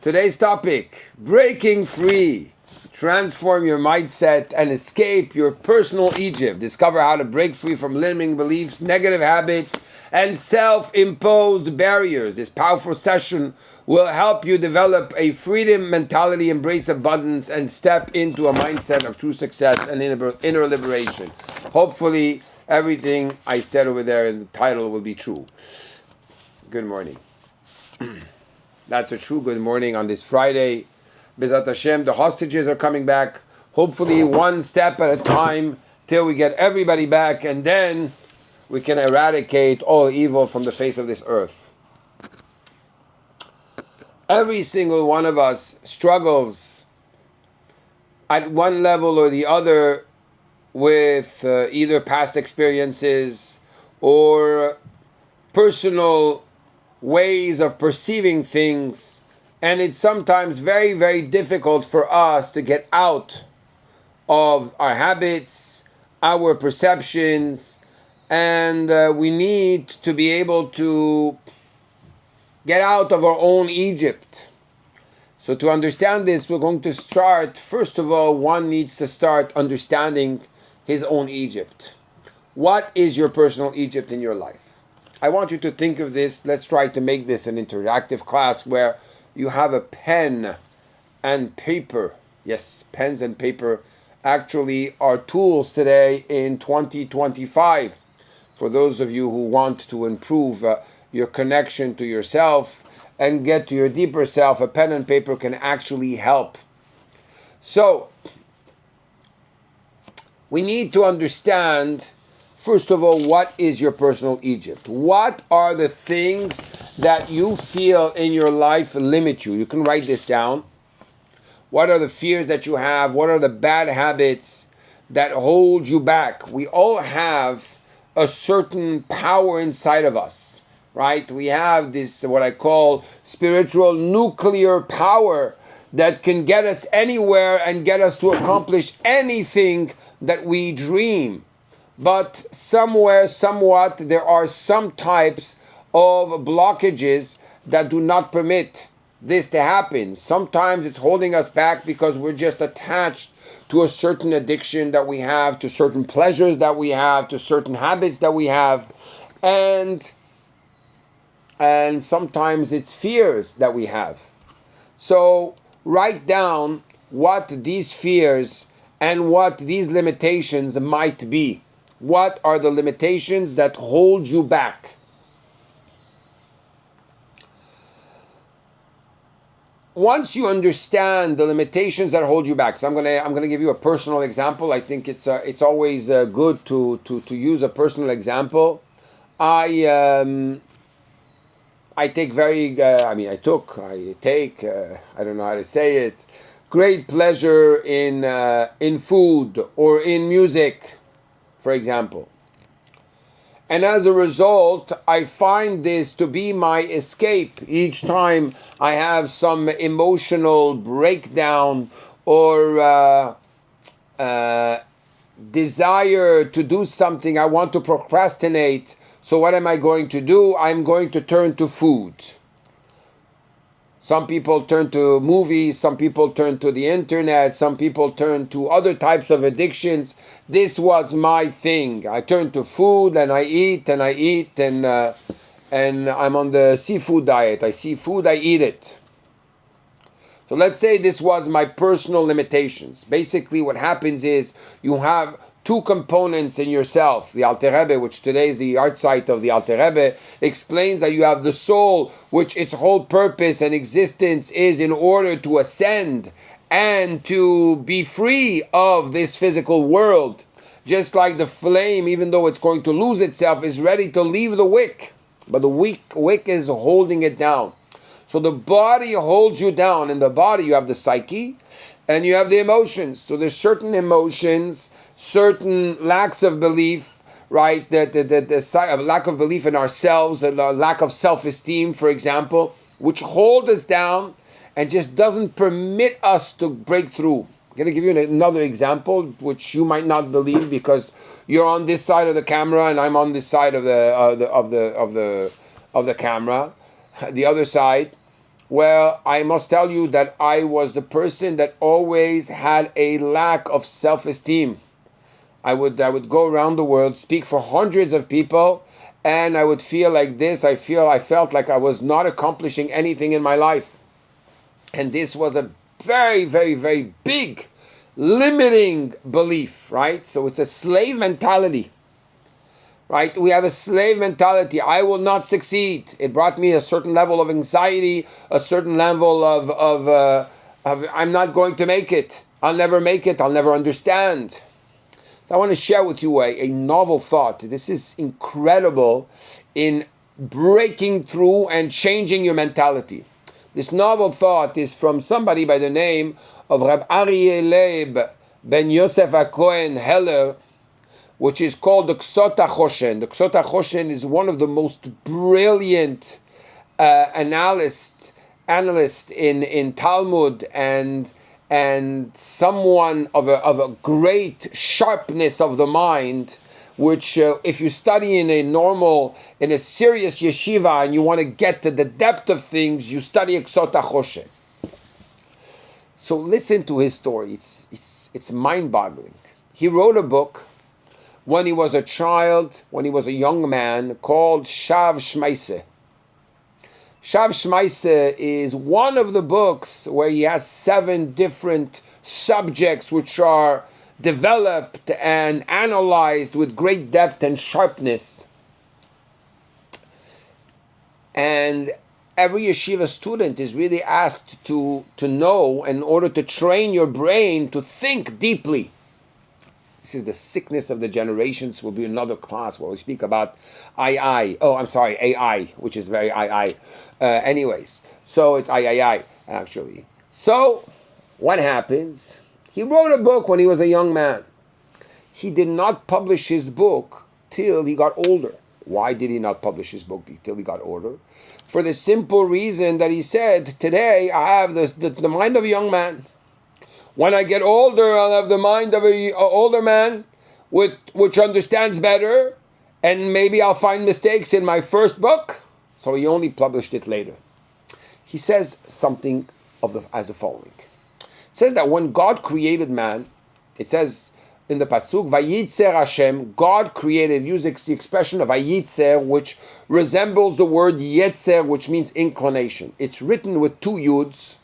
Today's topic, breaking free. Transform your mindset and escape your personal Egypt. Discover how to break free from limiting beliefs, negative habits, and self-imposed barriers. This powerful session will help you develop a freedom mentality, embrace abundance, and step into a mindset of true success and inner liberation. Hopefully, everything I said over there in the title will be true. Good morning. That's a true good morning on this Friday. B'ezrat Hashem, the hostages are coming back. Hopefully one step at a time till we get everybody back, and then we can eradicate all evil from the face of this earth. Every single one of us struggles at one level or the other with either past experiences or personal ways of perceiving things, and it's sometimes very, very difficult for us to get out of our habits, our perceptions, and we need to be able to get out of our own Egypt. So to understand this, we're going to start, first of all, one needs to start understanding his own Egypt. What is your personal Egypt in your life? I want you to think of this. Let's try to make this an interactive class where you have a pen and paper. Yes, pens and paper actually are tools today in 2025. For those of you who want to improve your connection to yourself and get to your deeper self, a pen and paper can actually help. So, we need to understand, first of all, what is your personal Egypt? What are the things that you feel in your life limit you? You can write this down. What are the fears that you have? What are the bad habits that hold you back? We all have a certain power inside of us, right? We have this, what I call spiritual nuclear power that can get us anywhere and get us to accomplish anything that we dream. But somewhere, somewhat, there are some types of blockages that do not permit this to happen. Sometimes it's holding us back because we're just attached to a certain addiction that we have, to certain pleasures that we have, to certain habits that we have, and sometimes it's fears that we have. So write down what these fears and what these limitations might be. What are the limitations that hold you back? Once you understand the limitations that hold you back, so I'm gonna give you a personal example. I think it's always good to use a personal example. I take I don't know how to say it, great pleasure in food or in music, for example. And as a result, I find this to be my escape. Each time I have some emotional breakdown or desire to do something, I want to procrastinate. So what am I going to do? I'm going to turn to food. Some people turn to movies, some people turn to the internet, some people turn to other types of addictions. This was my thing. I turn to food and I eat and I'm on the seafood diet. I see food, I eat it. So let's say this was my personal limitations. Basically what happens is you have two components in yourself. The Alter Rebbe, which today is the art site of the Alter Rebbe, explains that you have the soul, which its whole purpose and existence is in order to ascend and to be free of this physical world. Just like the flame, even though it's going to lose itself, is ready to leave the wick. But the wick is holding it down. So the body holds you down. In the body you have the psyche and you have the emotions. So there's certain emotions, certain lacks of belief, right? The lack of belief in ourselves, the lack of self-esteem, for example, which hold us down and just doesn't permit us to break through. I'm going to give you another example, which you might not believe because you're on this side of the camera and I'm on this side of the camera, the other side. Well, I must tell you that I was the person that always had a lack of self-esteem. I would go around the world, speak for hundreds of people, and I would feel like this. I felt like I was not accomplishing anything in my life. And this was a very, very, very big limiting belief, right? So it's a slave mentality, right? We have a slave mentality. I will not succeed. It brought me a certain level of anxiety, a certain level of I'm not going to make it. I'll never make it. I'll never understand. So I want to share with you a novel thought. This is incredible in breaking through and changing your mentality. This novel thought is from somebody by the name of Rabbi Aryeh Leib ben Yosef HaKohen Heller, which is called the Ksot HaChoshen. The Ksot HaChoshen is one of the most brilliant analysts in Talmud and someone of a great sharpness of the mind, which if you study in a serious yeshiva and you want to get to the depth of things, you study Ksot HaChoshen. So listen to his story. It's mind-boggling. He wrote a book when he was a child, when he was a young man, called Shav Shmaiseh. Shav Shmaiseh is one of the books where he has 7 different subjects which are developed and analyzed with great depth and sharpness. And every yeshiva student is really asked to know in order to train your brain to think deeply. This is the sickness of the generations. Will be another class where we speak about AI, which is very AI. Anyways, so it's I, actually. So, what happens? He wrote a book when he was a young man. He did not publish his book till he got older. Why did he not publish his book till he got older? For the simple reason that he said, today I have the mind of a young man. When I get older, I'll have the mind of an older man which understands better, and maybe I'll find mistakes in my first book. So he only published it later. He says something as the following. It says that when God created man, it says in the Pasuk, Vayitzer Hashem, God created, uses the expression of Vayitzer, which resembles the word Yetzer, which means inclination. It's written with 2 yuds.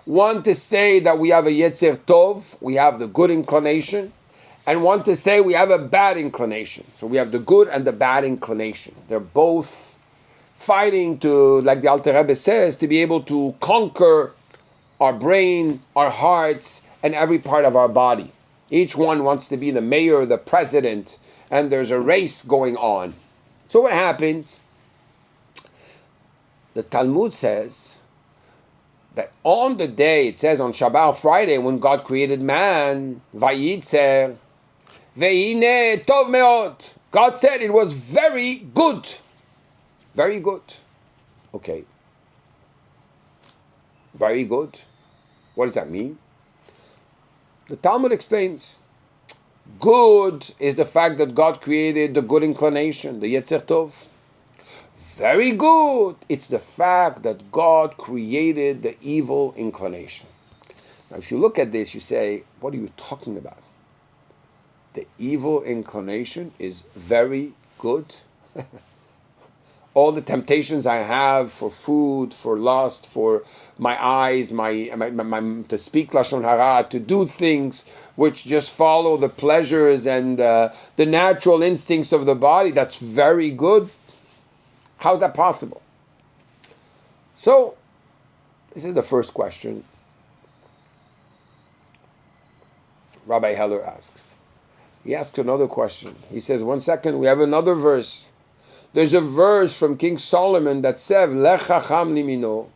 One to say that we have a Yetzer Tov, we have the good inclination, and one to say we have a bad inclination. So we have the good and the bad inclination. They're both fighting to, like the Alter Rebbe says, to be able to conquer our brain, our hearts, and every part of our body. Each one wants to be the mayor, the president, and there's a race going on. So what happens? The Talmud says that on the day, it says on Shabbat, Friday, when God created man, Vayitzer, Ve'ine tov meot. God said it was very good. Very good. Okay. Very good. What does that mean? The Talmud explains, good is the fact that God created the good inclination, the Yetzer Tov. Very good. It's the fact that God created the evil inclination. Now, if you look at this, you say, what are you talking about? The evil inclination is very good. All the temptations I have for food, for lust, for my eyes, my to speak lashon hara, to do things which just follow the pleasures and the natural instincts of the body, that's very good. How is that possible? So, this is the first question Rabbi Heller asks. He asks another question. He says, 1 second, we have another verse. There's a verse from King Solomon that says, Lech chacham limino.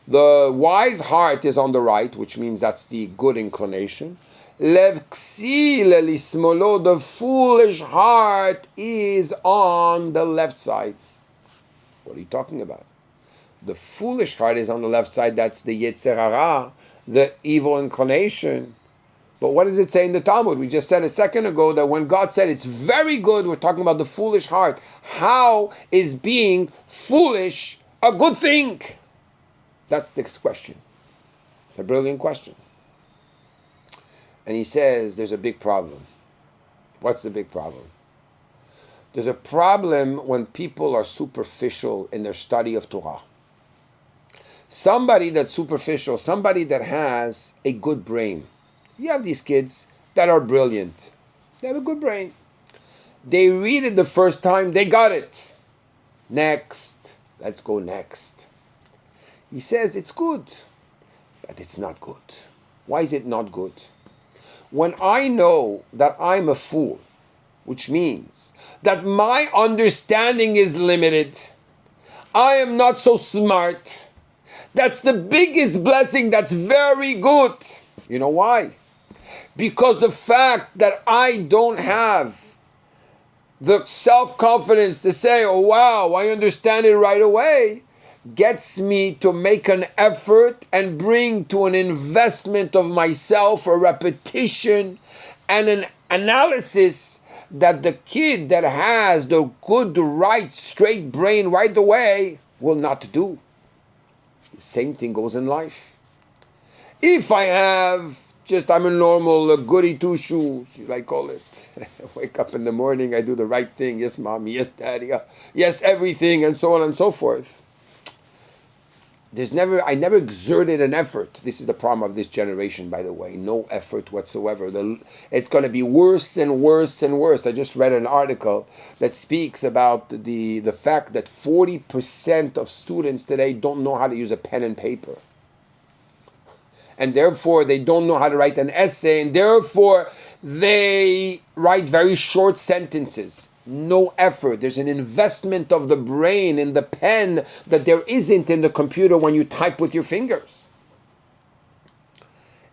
The wise heart is on the right, which means that's the good inclination. Lev ksil lismolo. The foolish heart is on the left side. What are you talking about? The foolish heart is on the left side. That's the Yetzer Hara, the evil inclination. But what does it say in the Talmud? We just said a second ago that when God said it's very good, we're talking about the foolish heart. How is being foolish a good thing? That's the question. It's a brilliant question. And he says there's a big problem. What's the big problem? There's a problem when people are superficial in their study of Torah. Somebody that's superficial, somebody that has a good brain. You have these kids that are brilliant. They have a good brain. They read it the first time, they got it. Next. Let's go next. He says it's good, but it's not good. Why is it not good? When I know that I'm a fool, which means that my understanding is limited, I am not so smart, that's the biggest blessing, that's very good. You know why? Because the fact that I don't have the self-confidence to say, oh wow, I understand it right away, gets me to make an effort and bring to an investment of myself, a repetition and an analysis that the kid that has the good, right, straight brain right away will not do. The same thing goes in life. If I have I'm a normal goody two-shoes, I call it. I wake up in the morning, I do the right thing. Yes, mommy. Yes, daddy. Yes, everything, and so on and so forth. I never exerted an effort. This is the problem of this generation, by the way. No effort whatsoever. It's going to be worse and worse and worse. I just read an article that speaks about the fact that 40% of students today don't know how to use a pen and paper. And therefore, they don't know how to write an essay, and therefore, they write very short sentences. No effort. There's an investment of the brain in the pen that there isn't in the computer when you type with your fingers.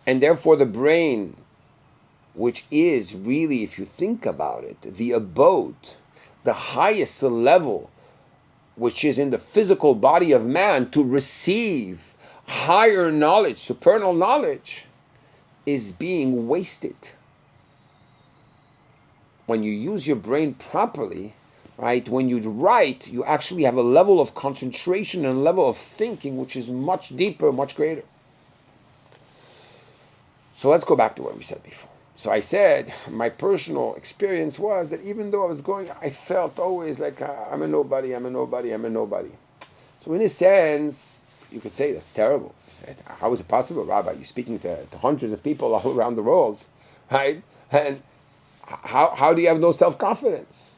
And therefore, the brain, which is really, if you think about it, the abode, the highest level, which is in the physical body of man to receive higher knowledge, supernal knowledge, is being wasted. When you use your brain properly, right, when you write, you actually have a level of concentration and a level of thinking which is much deeper, much greater. So let's go back to what we said before. So I said, my personal experience was that even though I felt always like I'm a nobody. So in a sense, you could say that's terrible. How is it possible, Rabbi? You're speaking to hundreds of people all around the world, right? And how do you have no self-confidence?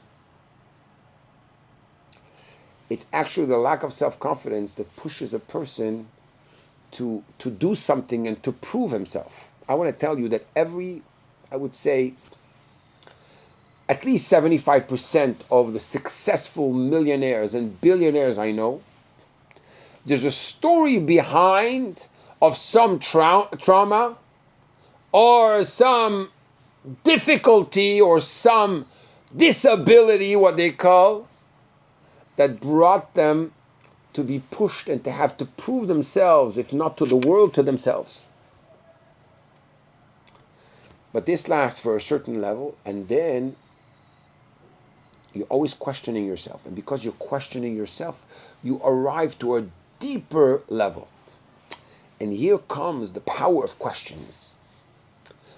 It's actually the lack of self-confidence that pushes a person to do something and to prove himself. I want to tell you that I would say, at least 75% of the successful millionaires and billionaires I know, there's a story behind of some trauma or some difficulty or some disability, what they call, that brought them to be pushed and to have to prove themselves, if not to the world, to themselves. But this lasts for a certain level, and then you're always questioning yourself. And because you're questioning yourself, you arrive to a deeper level. And here comes the power of questions.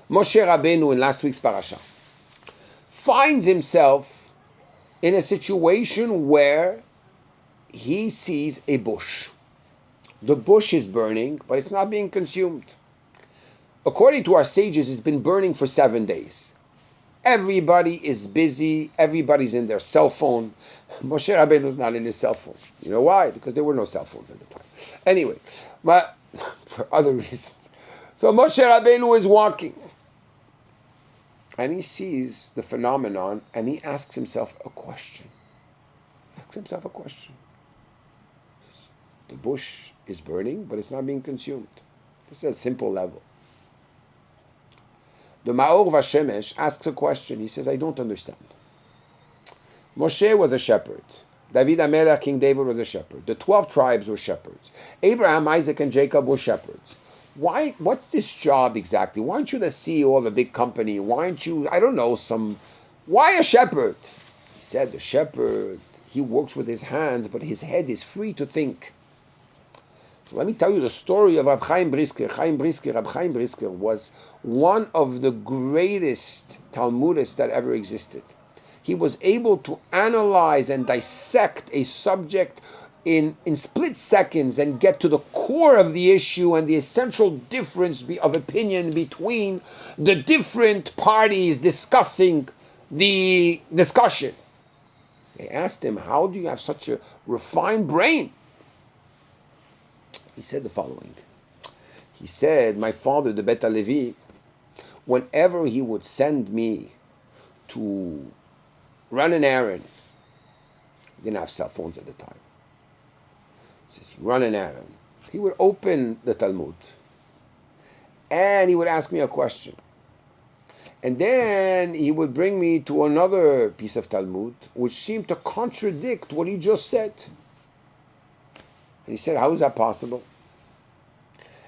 Moshe Rabbeinu, in last week's parasha, finds himself in a situation where he sees a bush. The bush is burning, but it's not being consumed. According to our sages, it's been burning for 7 days. Everybody is busy. Everybody's in their cell phone. Moshe Rabbeinu's not in his cell phone. You know why? Because there were no cell phones at the time. Anyway, but for other reasons. So Moshe Rabbeinu is walking. And he sees the phenomenon and he asks himself a question. The bush is burning, but it's not being consumed. This is a simple level. The Ma'or Vashemesh asks a question. He says, I don't understand. Moshe was a shepherd. David HaMelech, King David, was a shepherd. The 12 tribes were shepherds. Abraham, Isaac, and Jacob were shepherds. Why? What's this job exactly? Why aren't you the CEO of a big company? Why aren't you, why a shepherd? He said, the shepherd, he works with his hands, but his head is free to think. Let me tell you the story of Rabbi Chaim Brisker. Rabbi Chaim Brisker was one of the greatest Talmudists that ever existed. He was able to analyze and dissect a subject in split seconds and get to the core of the issue and the essential difference of opinion between the different parties discussing the discussion. They asked him, how do you have such a refined brain? He said the following. He said, my father, the Bet Levi, whenever he would send me to run an errand, we didn't have cell phones at the time. He says, you run an errand. He would open the Talmud and he would ask me a question. And then he would bring me to another piece of Talmud which seemed to contradict what he just said. And he said, how is that possible?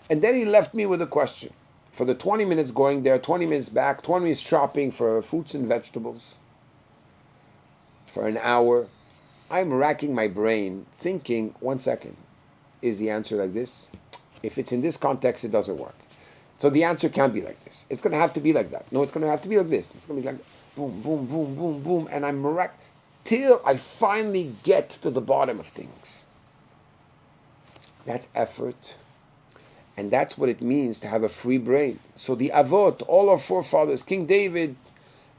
And then he left me with a question. For the 20 minutes going there, 20 minutes back, 20 minutes shopping for fruits and vegetables, for an hour, I'm racking my brain thinking, 1 second, is the answer like this? If it's in this context, it doesn't work. So the answer can't be like this. It's going to have to be like that. No, it's going to have to be like this. It's going to be like boom, boom, boom, boom, boom. And I'm racked till I finally get to the bottom of things. That's effort. And that's what it means to have a free brain. So the Avot, all our forefathers, King David,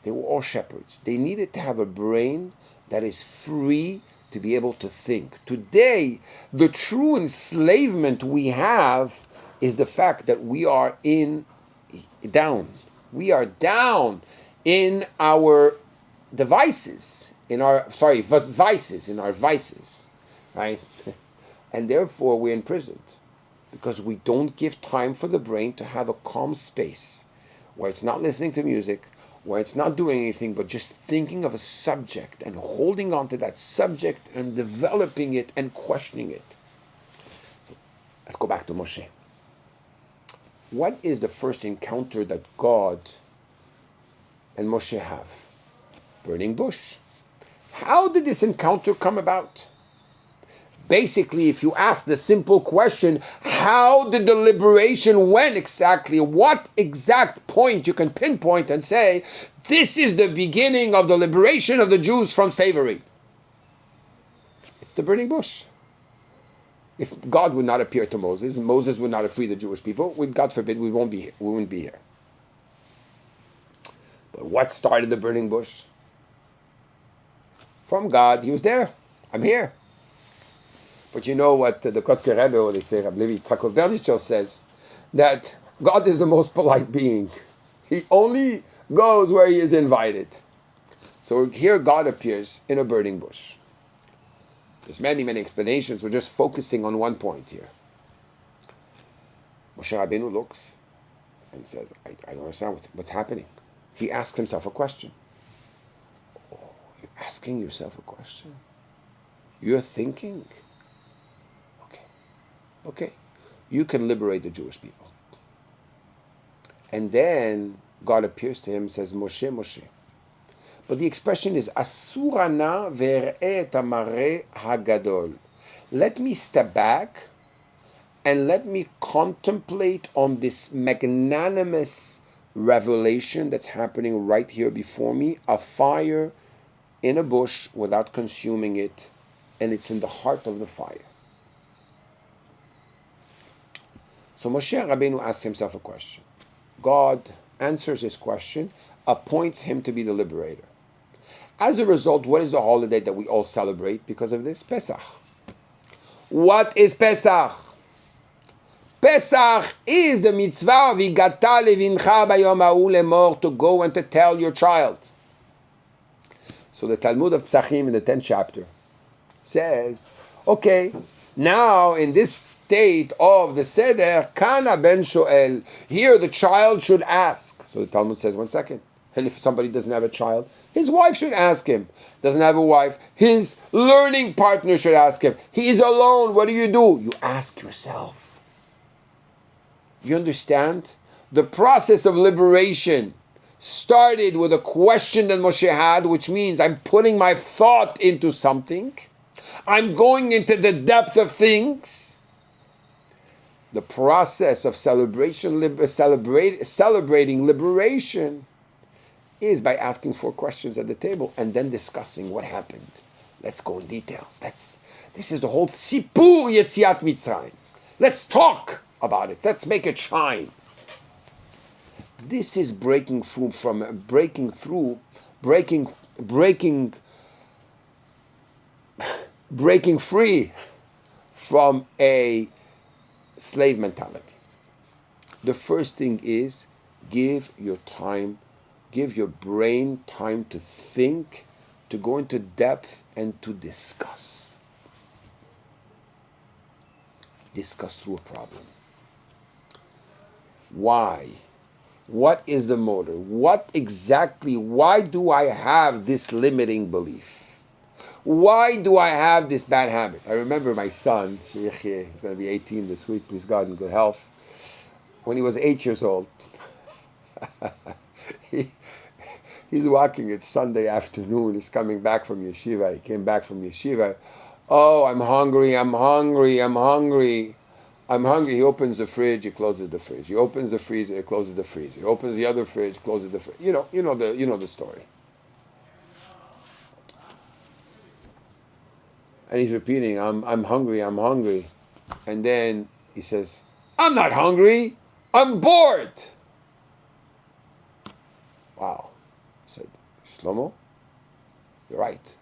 they were all shepherds. They needed to have a brain that is free to be able to think. Today, the true enslavement we have is the fact that we are down. We are down in our vices, right? And therefore we're imprisoned because we don't give time for the brain to have a calm space where it's not listening to music, where it's not doing anything but just thinking of a subject and holding on to that subject and developing it and questioning it. So let's go back to Moshe. What is the first encounter that God and Moshe have? Burning bush. How did this encounter come about? Basically, if you ask the simple question, how did the liberation, when exactly, what exact point you can pinpoint and say, this is the beginning of the liberation of the Jews from slavery? It's the burning bush. If God would not appear to Moses, and Moses would not have freed the Jewish people, God forbid, we wouldn't be here. But what started the burning bush? From God, he was there. I'm here. But you know what the Kotzker Rebbe, or they say, Rabbi Yitzchak Berdichev says, that God is the most polite being. He only goes where he is invited. So here God appears in a burning bush. There's many, many explanations. We're just focusing on one point here. Moshe Rabbeinu looks and says, I don't understand what's happening. He asks himself a question. Oh, you're asking yourself a question? You're thinking? Okay. You can liberate the Jewish people. And then God appears to him and says, Moshe, Moshe. But the expression is Asurana ver'e et hamare hagadol. Let me step back and let me contemplate on this magnanimous revelation that's happening right here before me, a fire in a bush without consuming it, and it's in the heart of the fire. So Moshe Rabbeinu asks himself a question. God answers his question, appoints him to be the liberator. As a result, what is the holiday that we all celebrate because of this? Pesach. What is Pesach? Pesach is the mitzvah of Vigata levincha bayom ha'u lemor, to go and to tell your child. So the Talmud of Psachim in the 10th chapter says, okay, now in this state of the Seder, Kana ben Shoel, here the child should ask. So the Talmud says, 1 second. And if somebody doesn't have a child, his wife should ask him. Doesn't have a wife, his learning partner should ask him. He is alone, what do? You ask yourself. You understand? The process of liberation started with a question that Moshe had, which means I'm putting my thought into something. I'm going into the depth of things. the process of celebrating liberation is by asking 4 questions at the table and then discussing what happened. Let's go in details. This is the whole Sipur Yetziat Mitzrayim. Let's talk about it. Let's make it shine. This is breaking free from a slave mentality. The first thing is give your brain time to think, to go into depth, and to discuss. Discuss through a problem. Why? What is the motive? Why do I have this limiting belief? Why do I have this bad habit? I remember my son, he's going to be 18 this week, please God, in good health. When he was 8 years old, he's walking, it's Sunday afternoon, he's coming back from yeshiva. He came back from yeshiva. Oh, I'm hungry. He opens the fridge, he closes the fridge. He opens the freezer, he closes the freezer. He opens the other fridge, closes the fridge. You know the story. And he's repeating, I'm hungry. And then he says, I'm not hungry, I'm bored. Wow. I said, Shlomo, you're right.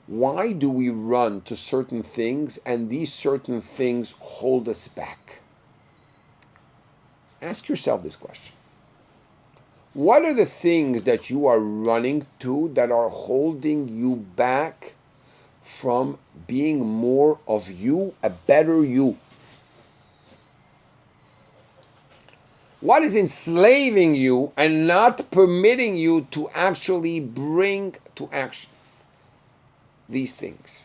Why do we run to certain things and these certain things hold us back? Ask yourself this question. What are the things that you are running to that are holding you back from being more of you, a better you? What is enslaving you and not permitting you to actually bring to action these things?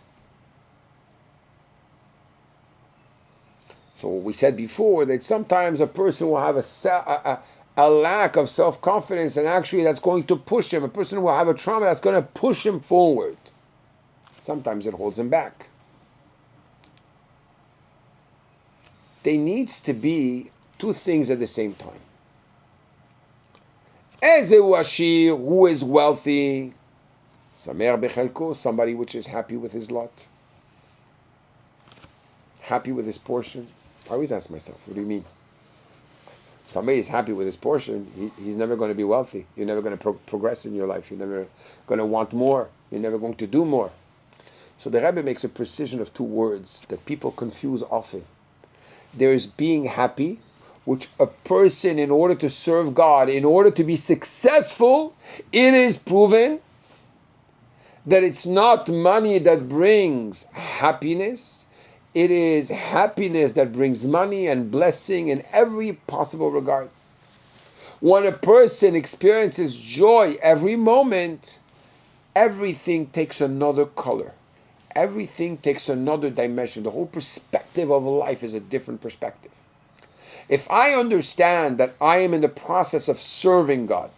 So we said before that sometimes a person will have a lack of self-confidence, and actually that's going to push him. A person will have a trauma that's going to push him forward. Sometimes it holds him back. There needs to be 2 things at the same time. Ezehu Ashir, who is wealthy, Samer Bechelko, somebody which is happy with his lot, happy with his portion. I always ask myself, what do you mean? Somebody is happy with his portion, he's never going to be wealthy. You're never going to progress in your life. You're never going to want more. You're never going to do more. So the Rabbi makes a precision of 2 words that people confuse often. There is being happy, which a person, in order to serve God, in order to be successful, it is proven that it's not money that brings happiness. It is happiness that brings money and blessing in every possible regard. When a person experiences joy every moment, everything takes another color. Everything takes another dimension. The whole perspective of life is a different perspective. If I understand that I am in the process of serving God,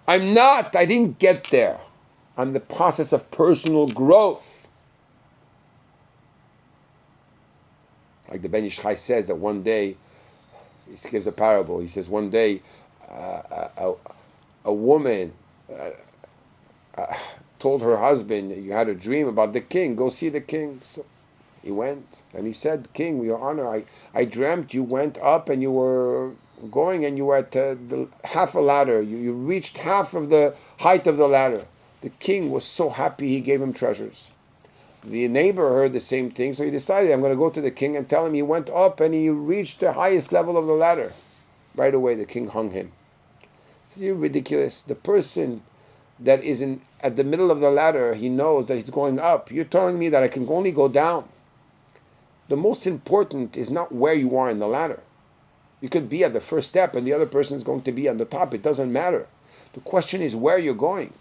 I didn't get there. I'm in the process of personal growth. Like the Ben Ish Chai says that one day, he gives a parable. He says one day a woman told her husband, you had a dream about the king, go see the king. So he went and he said, King, your honor, I dreamt you went up and you were going and you were at the half a ladder. You reached half of the height of the ladder. The king was so happy he gave him treasures. The neighbor heard the same thing, so he decided, I'm going to go to the king and tell him he went up and he reached the highest level of the ladder. Right away, the king hung him. You're ridiculous. The person that is at the middle of the ladder, he knows that he's going up. You're telling me that I can only go down. The most important is not where you are in the ladder. You could be at the first step and the other person is going to be on the top. It doesn't matter. The question is where you're going.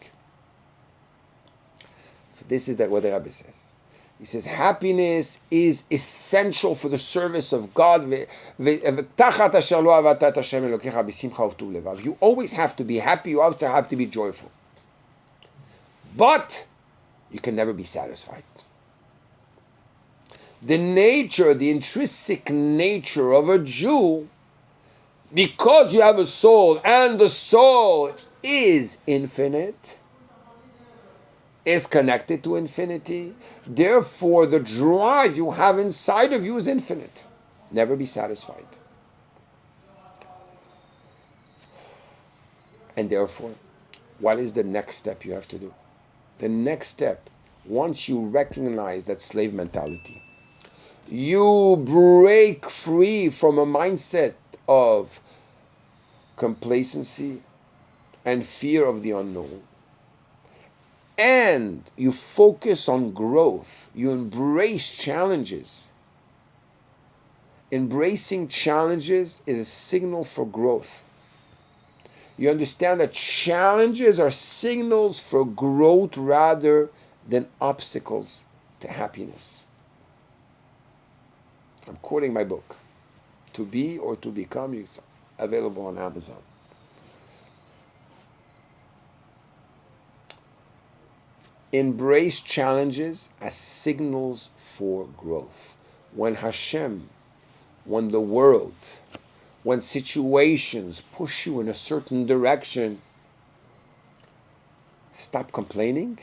So this is what the Rabbi says. He says happiness is essential for the service of God. You always have to be happy. You always have to be joyful. But you can never be satisfied. The nature, the intrinsic nature of a Jew, because you have a soul and the soul is infinite, is connected to infinity. Therefore, the drive you have inside of you is infinite. Never be satisfied. And therefore, what is the next step you have to do? The next step, once you recognize that slave mentality, you break free from a mindset of complacency and fear of the unknown, and you focus on growth, you embrace challenges. Embracing challenges is a signal for growth. You understand that challenges are signals for growth rather than obstacles to happiness. I'm quoting my book, To Be or To Become. It's available on Amazon. Embrace challenges as signals for growth. When Hashem, when the world, when situations push you in a certain direction, stop complaining.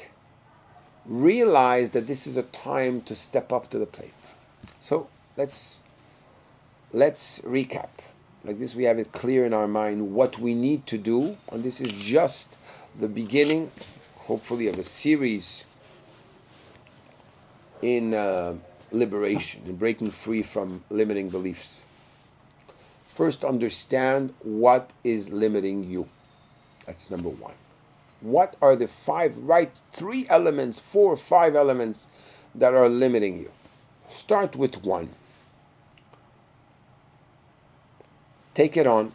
Realize that this is a time to step up to the plate. So let's recap. Like this, we have it clear in our mind what we need to do, and this is just the beginning, hopefully, of a series in liberation, in breaking free from limiting beliefs. First, understand what is limiting you. That's number one. What are the five, right? 3 elements, 4 or 5 elements that are limiting you. Start with one. Take it on.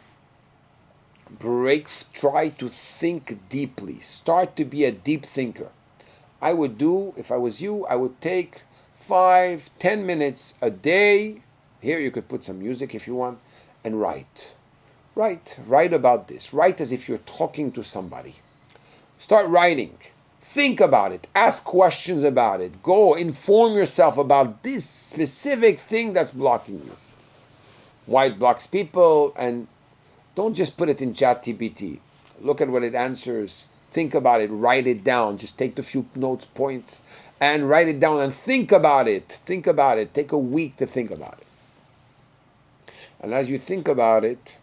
Try to think deeply. Start to be a deep thinker. I would do, if I was you, I would take 5-10 minutes a day. Here you could put some music if you want, and write. Write about this. Write as if you're talking to somebody. Start writing. Think about it. Ask questions about it. Go inform yourself about this specific thing that's blocking you. Why it blocks people, and don't just put it in ChatGPT. Look at what it answers. Think about it. Write it down. Just take the few notes, points, and write it down and think about it. Think about it. Take a week to think about it. And as you think about it,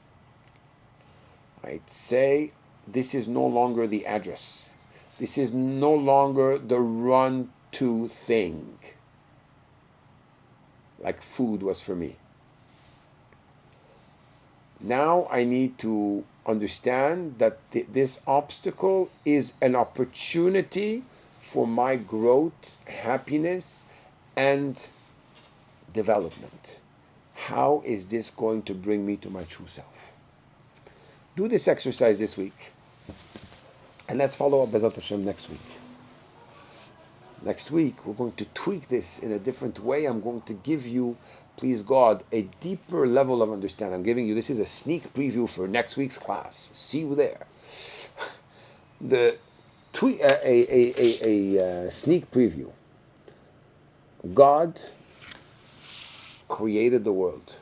I'd say this is no longer the address. This is no longer the run-to thing, like food was for me. Now I need to understand that this obstacle is an opportunity for my growth, happiness, and development. How is this going to bring me to my true self? Do this exercise this week. And let's follow up Bezat Hashem next week. Next week, we're going to tweak this in a different way. I'm going to give you, please God, a deeper level of understanding. I'm giving you, this is a sneak preview for next week's class. See you there. A sneak preview. God created the world.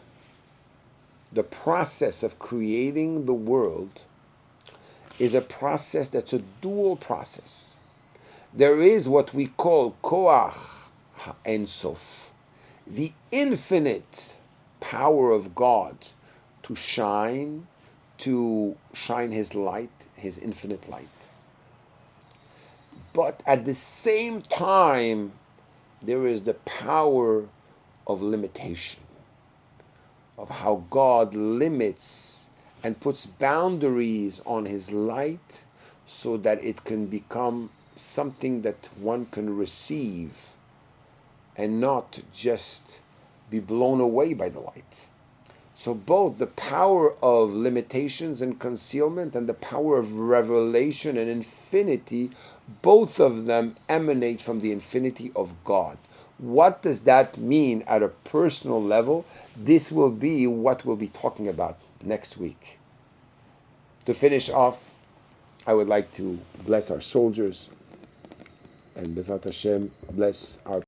The process of creating the world is a process that's a dual process. There is what we call Koach Ein Sof, the infinite power of God to shine His light, His infinite light. But at the same time, there is the power of limitation, of how God limits and puts boundaries on His light so that it can become something that one can receive and not just be blown away by the light. So both the power of limitations and concealment and the power of revelation and infinity, both of them emanate from the infinity of God. What does that mean at a personal level? This will be what we'll be talking about next week. To finish off, I would like to bless our soldiers, and Bezat Hashem, bless our